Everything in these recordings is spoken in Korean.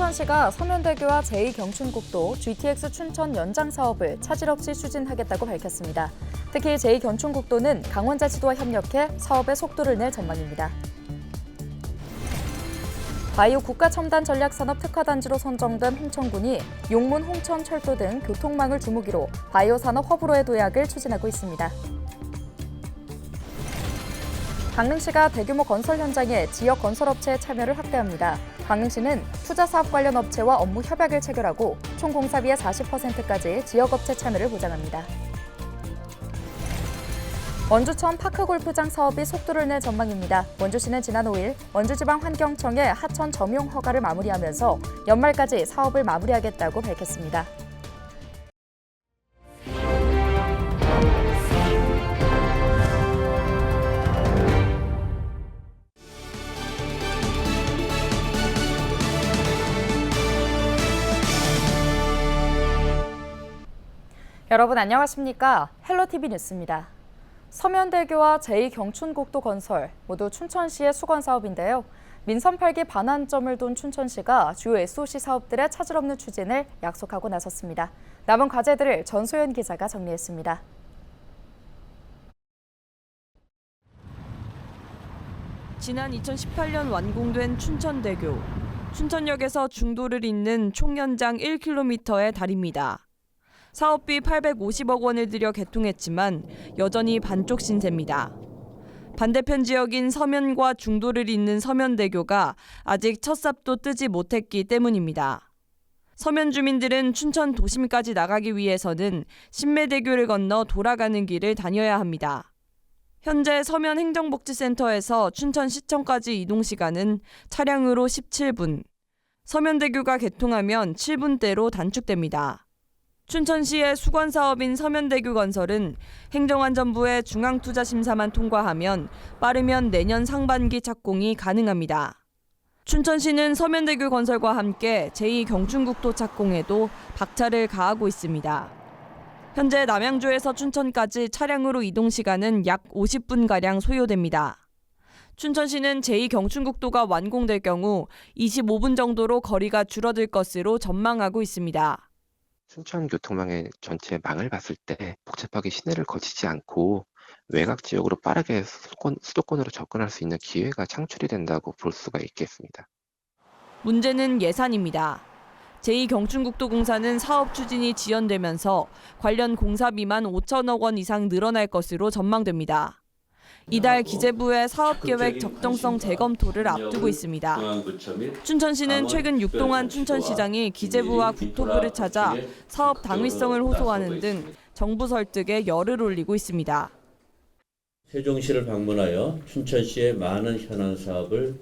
춘천시가 서면대교와 제2경춘국도 GTX 춘천 연장 사업을 차질 없이 추진하겠다고 밝혔습니다. 특히 제2경춘국도는 강원자치도와 협력해 사업의 속도를 낼 전망입니다. 바이오 국가첨단전략산업 특화단지로 선정된 홍천군이 용문, 홍천, 철도 등 교통망을 주무기로 바이오 산업 허브로의 도약을 추진하고 있습니다. 강릉시가 대규모 건설 현장에 지역 건설업체의 참여를 확대합니다. 강릉시는 투자사업 관련 업체와 업무 협약을 체결하고 총 공사비의 40%까지 지역업체 참여를 보장합니다. 원주천 파크골프장 사업이 속도를 낼 전망입니다. 원주시는 지난 5일 원주지방환경청의 하천 점용 허가를 마무리하면서 연말까지 사업을 마무리하겠다고 밝혔습니다. 여러분 안녕하십니까? 헬로티비 뉴스입니다. 서면대교와 제2경춘국도 건설 모두 춘천시의 수건 사업인데요. 민선 8기 반환점을 둔 춘천시가 주요 SOC 사업들의 차질 없는 추진을 약속하고 나섰습니다. 남은 과제들을 전소연 기자가 정리했습니다. 지난 2018년 완공된 춘천대교. 춘천역에서 중도를 잇는 총 연장 1km의 다리입니다. 사업비 850억 원을 들여 개통했지만 여전히 반쪽 신세입니다. 반대편 지역인 서면과 중도를 잇는 서면대교가 아직 첫 삽도 뜨지 못했기 때문입니다. 서면 주민들은 춘천 도심까지 나가기 위해서는 신매대교를 건너 돌아가는 길을 다녀야 합니다. 현재 서면 행정복지센터에서 춘천시청까지 이동 시간은 차량으로 17분, 서면대교가 개통하면 7분대로 단축됩니다. 춘천시의 수건 사업인 서면대교 건설은 행정안전부의 중앙투자심사만 통과하면 빠르면 내년 상반기 착공이 가능합니다. 춘천시는 서면대교 건설과 함께 제2경춘국도 착공에도 박차를 가하고 있습니다. 현재 남양주에서 춘천까지 차량으로 이동 시간은 약 50분가량 소요됩니다. 춘천시는 제2경춘국도가 완공될 경우 25분 정도로 거리가 줄어들 것으로 전망하고 있습니다. 춘천 교통망의 전체 망을 봤을 때 복잡하게 시내를 거치지 않고 외곽 지역으로 빠르게 수도권으로 접근할 수 있는 기회가 창출이 된다고 볼 수가 있겠습니다. 문제는 예산입니다. 제2경춘국도 공사는 사업 추진이 지연되면서 관련 공사비만 5천억 원 이상 늘어날 것으로 전망됩니다. 이달 기재부의 사업계획 적정성 재검토를 앞두고 있습니다. 춘천시는 최근 육동환 춘천시장이 기재부와 국토부를 찾아 사업 당위성을 호소하는 등 정부 설득에 열을 올리고 있습니다. 세종시를 방문하여 춘천시의 많은 현안 사업을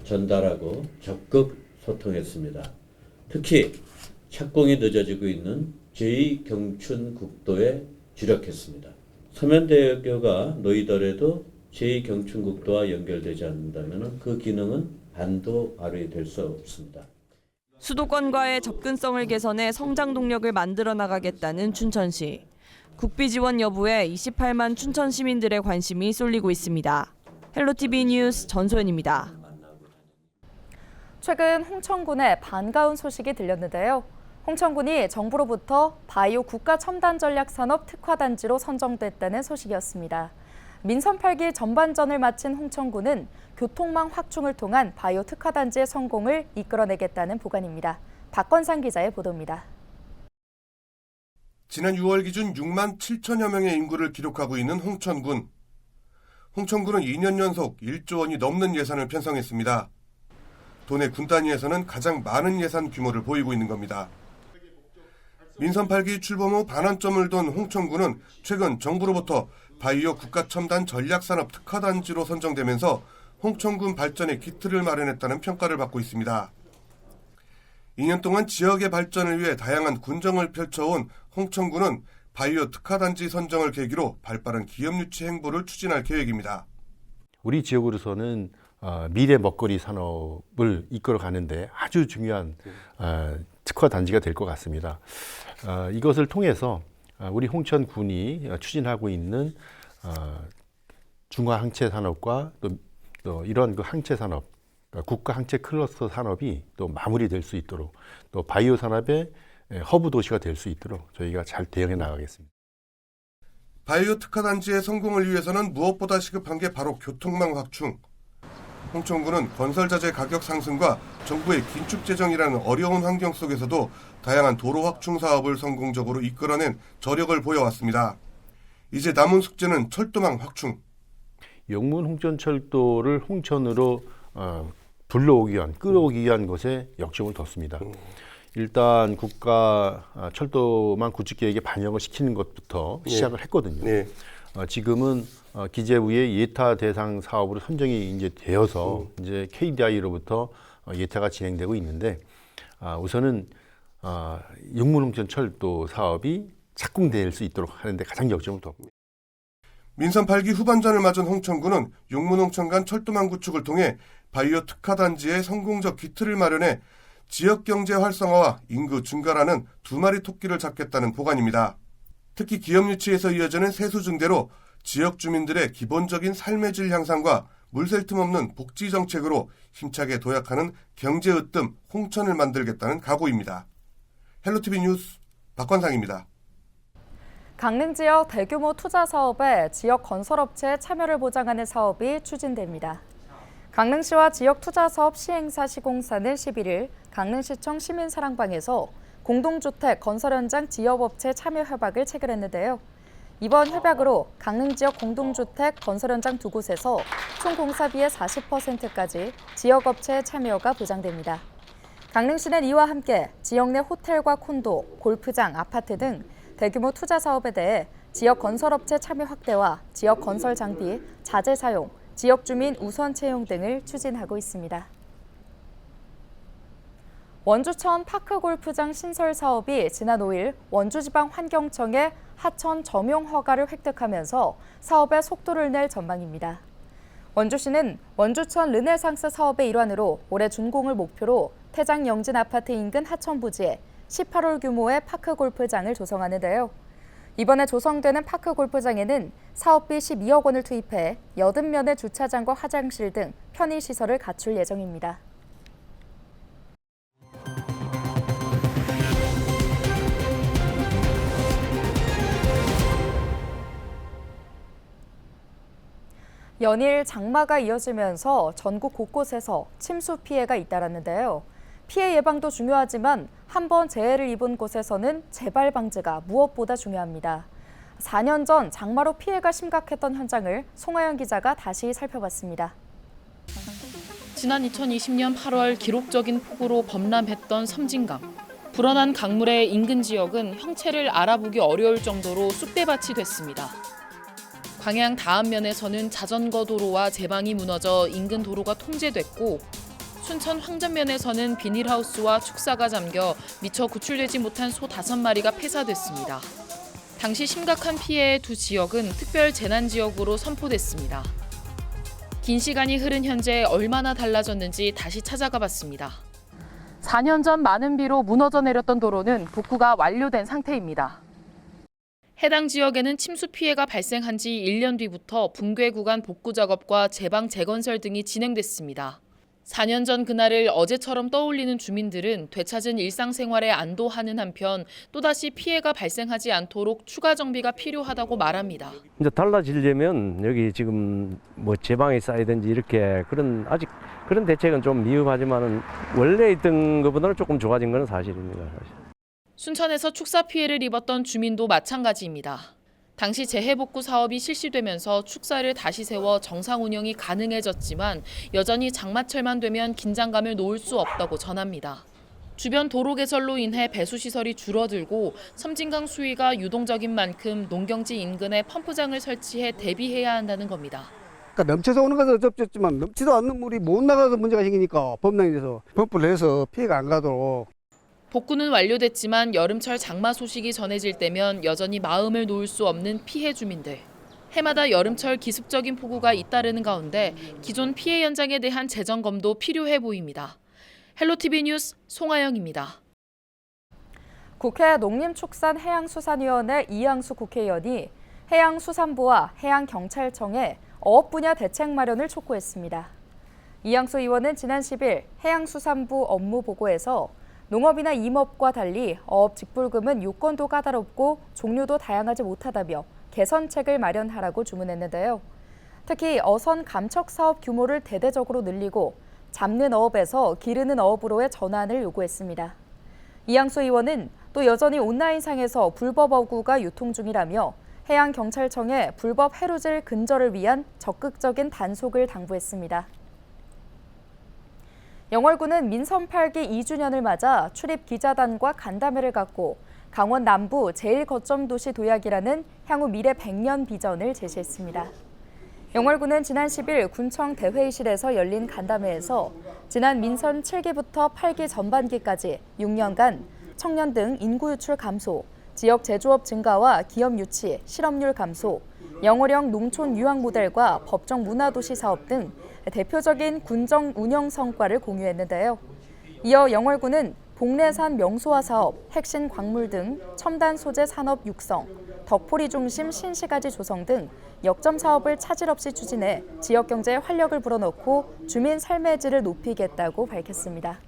전달하고 적극 소통했습니다. 특히 착공이 늦어지고 있는 제2경춘국도에 주력했습니다. 서면대교가 놓이더라도 제2경춘국도와 연결되지 않는다면 그 기능은 반도 발휘될 수 없습니다. 수도권과의 접근성을 개선해 성장 동력을 만들어 나가겠다는 춘천시. 국비 지원 여부에 28만 춘천 시민들의 관심이 쏠리고 있습니다. 헬로티비 뉴스 전소연입니다. 최근 홍천군에 반가운 소식이 들렸는데요. 홍천군이 정부로부터 바이오 국가첨단전략산업 특화단지로 선정됐다는 소식이었습니다. 민선 8기 전반전을 마친 홍천군은 교통망 확충을 통한 바이오 특화단지의 성공을 이끌어내겠다는 보관입니다. 박건상 기자의 보도입니다. 지난 6월 기준 6만 7천여 명의 인구를 기록하고 있는 홍천군. 홍천군은 2년 연속 1조 원이 넘는 예산을 편성했습니다. 도내 군 단위에서는 가장 많은 예산 규모를 보이고 있는 겁니다. 민선 8기 출범 후 반환점을 둔 홍천군은 최근 정부로부터 바이오 국가첨단 전략산업 특화단지로 선정되면서 홍천군 발전의 기틀을 마련했다는 평가를 받고 있습니다. 2년 동안 지역의 발전을 위해 다양한 군정을 펼쳐온 홍천군은 바이오 특화단지 선정을 계기로 발빠른 기업 유치 행보를 추진할 계획입니다. 우리 지역으로서는 미래 먹거리 산업을 이끌어가는데 아주 중요한 특화 단지가 될 것 같습니다. 이것을 통해서 우리 홍천군이 추진하고 있는 중화 항체 산업과 또 이런 그 항체 산업 그러니까 국가 항체 클러스터 산업이 또 마무리될 수 있도록 또 바이오 산업의 허브 도시가 될 수 있도록 저희가 잘 대응해 나가겠습니다. 바이오 특화단지의 성공을 위해서는 무엇보다 시급한 게 바로 교통망 확충. 홍천군은 건설자재 가격 상승과 정부의 긴축 재정이라는 어려운 환경 속에서도 다양한 도로 확충 사업을 성공적으로 이끌어낸 저력을 보여왔습니다. 이제 남은 숙제는 철도망 확충. 영문 홍천철도를 홍천으로 불러오기 위한, 끌어오기 위한 것에 역점을 뒀습니다. 일단 국가 철도망 구축 계획에 반영을 시키는 것부터 시작을 했거든요. 네. 지금은 기재부의 예타 대상 사업으로 선정이 이제 되어서 이제 KDI로부터 예타가 진행되고 있는데 우선은 영문홍천철도 사업이 착공될 수 있도록 하는데 가장 역점을 뒀습니다. 민선 8기 후반전을 맞은 홍천군은 용문홍천 간 철도망 구축을 통해 바이오 특화단지의 성공적 기틀을 마련해 지역경제 활성화와 인구 증가라는 두 마리 토끼를 잡겠다는 보관입니다. 특히 기업 유치에서 이어지는 세수 증대로 지역 주민들의 기본적인 삶의 질 향상과 물샐 틈 없는 복지 정책으로 힘차게 도약하는 경제 으뜸 홍천을 만들겠다는 각오입니다. 헬로티비 뉴스 박관상입니다. 강릉 지역 대규모 투자 사업에 지역 건설업체의 참여를 보장하는 사업이 추진됩니다. 강릉시와 지역투자사업 시행사 시공사는 11일 강릉시청 시민사랑방에서 공동주택 건설 현장 지역업체 참여 협약을 체결했는데요. 이번 협약으로 강릉 지역 공동주택 건설 현장 두 곳에서 총 공사비의 40%까지 지역업체의 참여가 보장됩니다. 강릉시는 이와 함께 지역 내 호텔과 콘도, 골프장, 아파트 등 대규모 투자 사업에 대해 지역 건설업체 참여 확대와 지역 건설 장비, 자재 사용, 지역 주민 우선 채용 등을 추진하고 있습니다. 원주천 파크골프장 신설 사업이 지난 5일 원주지방환경청의 하천 점용 허가를 획득하면서 사업의 속도를 낼 전망입니다. 원주시는 원주천 르네상스 사업의 일환으로 올해 준공을 목표로 태장 영진 아파트 인근 하천 부지에 18홀 규모의 파크골프장을 조성하는데요. 이번에 조성되는 파크골프장에는 사업비 12억 원을 투입해 80면의 주차장과 화장실 등 편의시설을 갖출 예정입니다. 연일 장마가 이어지면서 전국 곳곳에서 침수 피해가 잇따랐는데요. 피해 예방도 중요하지만 한번 재해를 입은 곳에서는 재발 방지가 무엇보다 중요합니다. 4년 전 장마로 피해가 심각했던 현장을 송하영 기자가 다시 살펴봤습니다. 지난 2020년 8월 기록적인 폭우로 범람했던 섬진강. 불어난 강물의 인근 지역은 형체를 알아보기 어려울 정도로 쑥대밭이 됐습니다. 광양 다안면에서는 자전거 도로와 제방이 무너져 인근 도로가 통제됐고 순천 황전면에서는 비닐하우스와 축사가 잠겨 미처 구출되지 못한 소 5마리가 폐사됐습니다. 당시 심각한 피해의 두 지역은 특별 재난 지역으로 선포됐습니다. 긴 시간이 흐른 현재 얼마나 달라졌는지 다시 찾아가 봤습니다. 4년 전 많은 비로 무너져 내렸던 도로는 복구가 완료된 상태입니다. 해당 지역에는 침수 피해가 발생한 지 1년 뒤부터 붕괴 구간 복구 작업과 제방 재건설 등이 진행됐습니다. 4년 전 그날을 어제처럼 떠올리는 주민들은 되찾은 일상생활에 안도하는 한편 또다시 피해가 발생하지 않도록 추가 정비가 필요하다고 말합니다. 이제 달라지려면 여기 지금 뭐 제방에 쌓이든지 이렇게 아직 그런 대책은 좀 미흡하지만은 원래 있던 것보다는 조금 좋아진 건 사실입니다. 사실. 순천에서 축사 피해를 입었던 주민도 마찬가지입니다. 당시 재해복구 사업이 실시되면서 축사를 다시 세워 정상 운영이 가능해졌지만 여전히 장마철만 되면 긴장감을 놓을 수 없다고 전합니다. 주변 도로 개설로 인해 배수시설이 줄어들고 섬진강 수위가 유동적인 만큼 농경지 인근에 펌프장을 설치해 대비해야 한다는 겁니다. 그러니까 넘쳐서 오는 것은 어렵겠지만 넘치도 않는 물이 못 나가서 문제가 생기니까 범람이 돼서 펌프를 해서 피해가 안 가도록. 복구는 완료됐지만 여름철 장마 소식이 전해질 때면 여전히 마음을 놓을 수 없는 피해 주민들. 해마다 여름철 기습적인 폭우가 잇따르는 가운데 기존 피해 현장에 대한 재점검도 필요해 보입니다. 헬로티비 뉴스 송하영입니다. 국회 농림축산해양수산위원회 이양수 국회의원이 해양수산부와 해양경찰청에 어업 분야 대책 마련을 촉구했습니다. 이양수 의원은 지난 10일 해양수산부 업무보고에서 농업이나 임업과 달리 어업 직불금은 요건도 까다롭고 종류도 다양하지 못하다며 개선책을 마련하라고 주문했는데요. 특히 어선 감척 사업 규모를 대대적으로 늘리고 잡는 어업에서 기르는 어업으로의 전환을 요구했습니다. 이양수 의원은 또 여전히 온라인상에서 불법 어구가 유통 중이라며 해양경찰청에 불법 해루질 근절을 위한 적극적인 단속을 당부했습니다. 영월군은 민선 8기 2주년을 맞아 출입 기자단과 간담회를 갖고 강원 남부 제1거점 도시 도약이라는 향후 미래 100년 비전을 제시했습니다. 영월군은 지난 10일 군청 대회의실에서 열린 간담회에서 지난 민선 7기부터 8기 전반기까지 6년간 청년 등 인구 유출 감소, 지역 제조업 증가와 기업 유치, 실업률 감소, 영월형 농촌 유학 모델과 법정 문화도시 사업 등 대표적인 군정 운영 성과를 공유했는데요. 이어 영월군은 복례산 명소화 사업, 핵심 광물 등 첨단 소재 산업 육성, 덕포리 중심 신시가지 조성 등 역점 사업을 차질 없이 추진해 지역 경제에 활력을 불어넣고 주민 삶의 질을 높이겠다고 밝혔습니다.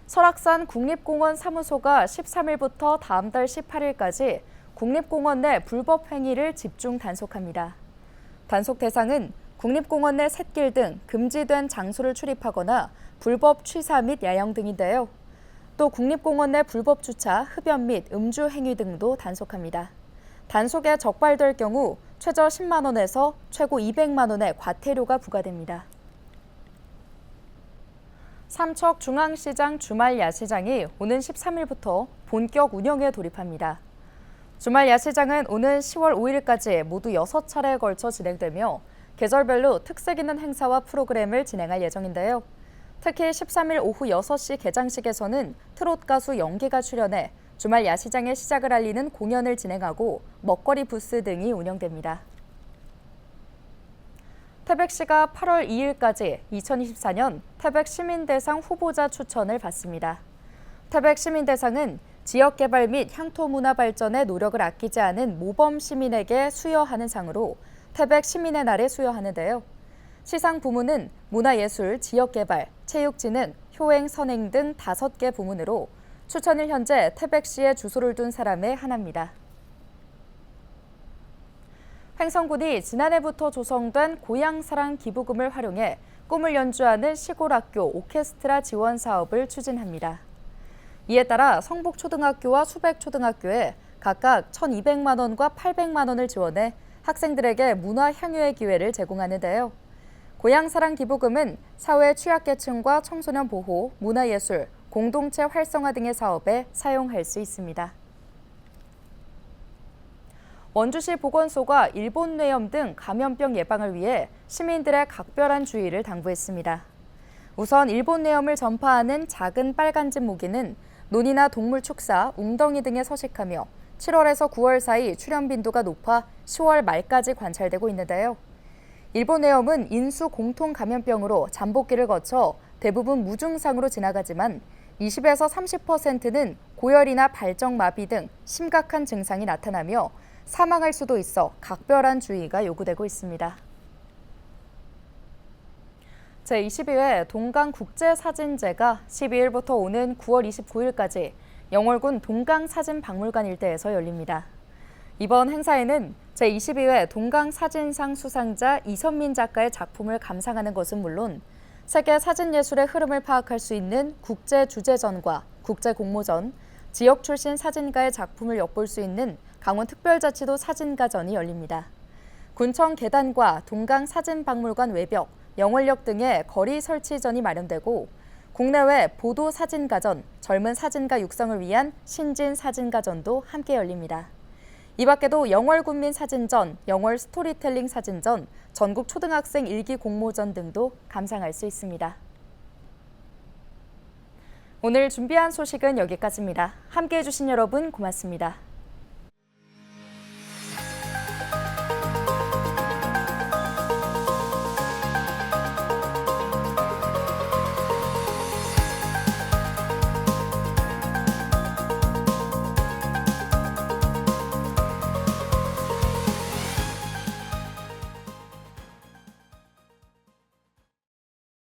설악산 국립공원 사무소가 13일부터 다음 달 18일까지 국립공원 내 불법 행위를 집중 단속합니다. 단속 대상은 국립공원 내 샛길 등 금지된 장소를 출입하거나 불법 취사 및 야영 등인데요. 또 국립공원 내 불법 주차, 흡연 및 음주 행위 등도 단속합니다. 단속에 적발될 경우 최저 10만 원에서 최고 200만 원의 과태료가 부과됩니다. 삼척 중앙시장 주말 야시장이 오는 13일부터 본격 운영에 돌입합니다. 주말 야시장은 오는 10월 5일까지 모두 6차례에 걸쳐 진행되며 계절별로 특색 있는 행사와 프로그램을 진행할 예정인데요. 특히 13일 오후 6시 개장식에서는 트롯 가수 영기가 출연해 주말 야시장의 시작을 알리는 공연을 진행하고 먹거리 부스 등이 운영됩니다. 태백시가 8월 2일까지 2024년 태백시민대상 후보자 추천을 받습니다. 태백시민대상은 지역개발 및 향토문화 발전에 노력을 아끼지 않은 모범 시민에게 수여하는 상으로 태백시민의 날에 수여하는데요. 시상 부문은 문화예술, 지역개발, 체육진흥, 효행, 선행 등 5개 부문으로 추천일 현재 태백시에 주소를 둔 사람의 하나입니다. 횡성군이 지난해부터 조성된 고향사랑 기부금을 활용해 꿈을 연주하는 시골학교 오케스트라 지원 사업을 추진합니다. 이에 따라 성북초등학교와 수백초등학교에 각각 1,200만 원과 800만 원을 지원해 학생들에게 문화 향유의 기회를 제공하는데요. 고향사랑 기부금은 사회 취약계층과 청소년 보호, 문화예술, 공동체 활성화 등의 사업에 사용할 수 있습니다. 원주시 보건소가 일본 뇌염 등 감염병 예방을 위해 시민들의 각별한 주의를 당부했습니다. 우선 일본 뇌염을 전파하는 작은 빨간집 모기는 논이나 동물 축사, 웅덩이 등에 서식하며 7월에서 9월 사이 출현 빈도가 높아 10월 말까지 관찰되고 있는데요. 일본 뇌염은 인수 공통 감염병으로 잠복기를 거쳐 대부분 무증상으로 지나가지만 20에서 30%는 고열이나 발정마비 등 심각한 증상이 나타나며 사망할 수도 있어 각별한 주의가 요구되고 있습니다. 제22회 동강국제사진제가 12일부터 오는 9월 29일까지 영월군 동강사진박물관 일대에서 열립니다. 이번 행사에는 제22회 동강사진상 수상자 이선민 작가의 작품을 감상하는 것은 물론 세계 사진예술의 흐름을 파악할 수 있는 국제주제전과 국제공모전, 지역 출신 사진가의 작품을 엿볼 수 있는 강원특별자치도 사진가전이 열립니다. 군청 계단과 동강사진박물관 외벽, 영월역 등의 거리 설치전이 마련되고 국내외 보도사진가전, 젊은 사진가 육성을 위한 신진사진가전도 함께 열립니다. 이 밖에도 영월군민사진전, 영월 스토리텔링 사진전, 전국초등학생 일기 공모전 등도 감상할 수 있습니다. 오늘 준비한 소식은 여기까지입니다. 함께해 주신 여러분 고맙습니다.